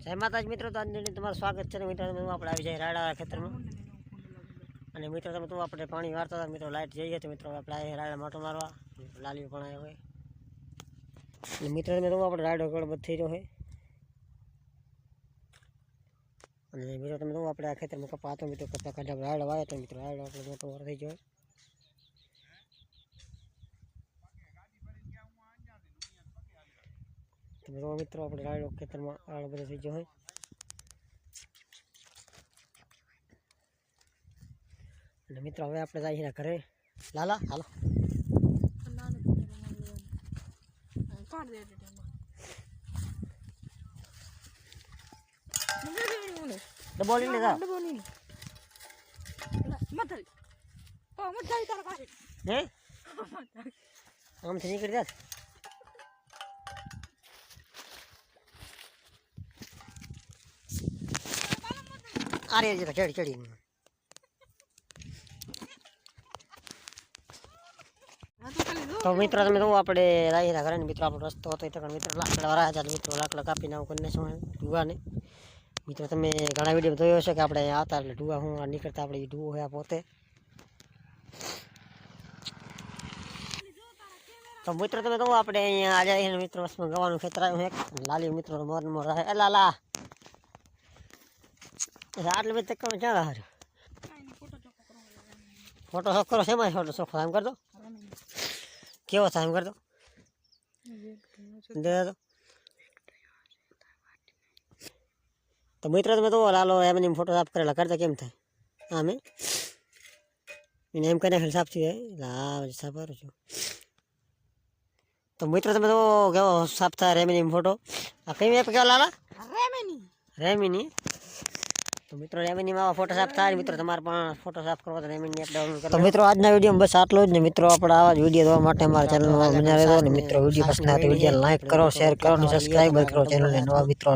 જય માતાજી મિત્રો, તો આજની તમારું સ્વાગત છે. મિત્રો આપણે આવી જાય રાડા ખેતરમાં અને મિત્રો તમે તો આપણે પાણી વારતા હતા. મિત્રો લાઇટ જઈએ તો મિત્રો આપણે રાડા માટો મારવા લાલીઓ પણ આવ્યો હોય અને મિત્રો તમે તો આપણે રાડો ગળબત થઈ રહ્યો હોય અને મિત્રો તમે તો આપણે આ ખેતરમાં કપા હતો. મિત્રો કપા કાઢ્યા રાડો વાવ્યો તો મિત્રો રાડો આપણે મોટો વાર થઈ ગયો. મિત્રો આપણે રાડો ખેતરમાં રાડો બધો થઈ ગયો હોય અને મિત્રો હવે આપણે જઈએ ઘરે. લાલા હાલો ડબોલી લે હે આમથી નીકળી જા. અરે જરા ચડી ચડી તો મિત્રો તમે તો આપણે રાયરા ઘરે મિત્રો આપણો રસ્તો હતો તો મિત્રો લાકડા વાળા હતા. મિત્રો લાકડા કાપીને આવું કરીને શું ડુવાને મિત્રો તમે ઘણા વિડીયો જોયો હશે કે આપણે આવતા એટલે ડુવા હું નીકળતા આપણે ડુવો હોય પોતે. તો મિત્રો તમે તો આપણે અહીંયા આજે મિત્રો વસમાં ગવાનું ખેતર આવ્યું છે. લાલી મિત્રો મોર મોર રહે એ લાલા આટલે બધી તક ક્યાં હાર ફોટો શોખ કરો. શેમાં ફોટો શોખ એમ કરતો કેવો થાય એમ કરતો દે તો મિત્રો તમે તો લાલો એમને ફોટો સાફ કરેલા કરતા કેમ થાય આમે એને એમ કરીને સાફ થઈ જાય સાફ કરું છું. તો મિત્રો તમે તો કેવો સાફ થાય રેમીની ફોટો આ કઈ એપ કેવો લાલા રેમીની. તો મિત્રો રેમીનીમાં ફોટો સાફ થાય. મિત્રો તમારે પણ ફોટો સાફ કરવો તો રેમીની એપ ડાઉનલોડ કરો. તો મિત્રો આજના વિડીયોમાં બસ આટલો જ ને. મિત્રો આપણે આવા જ વિડીયો જોવા માટે અમારા ચેનલમાં બન્યા રહેજો ને. મિત્રો વિડીયો પસંદ આવે તો વિડીયો લાઈક કરો, શેર કરો અને સબસ્ક્રાઈબ કરો ચેનલને. નવા મિત્રો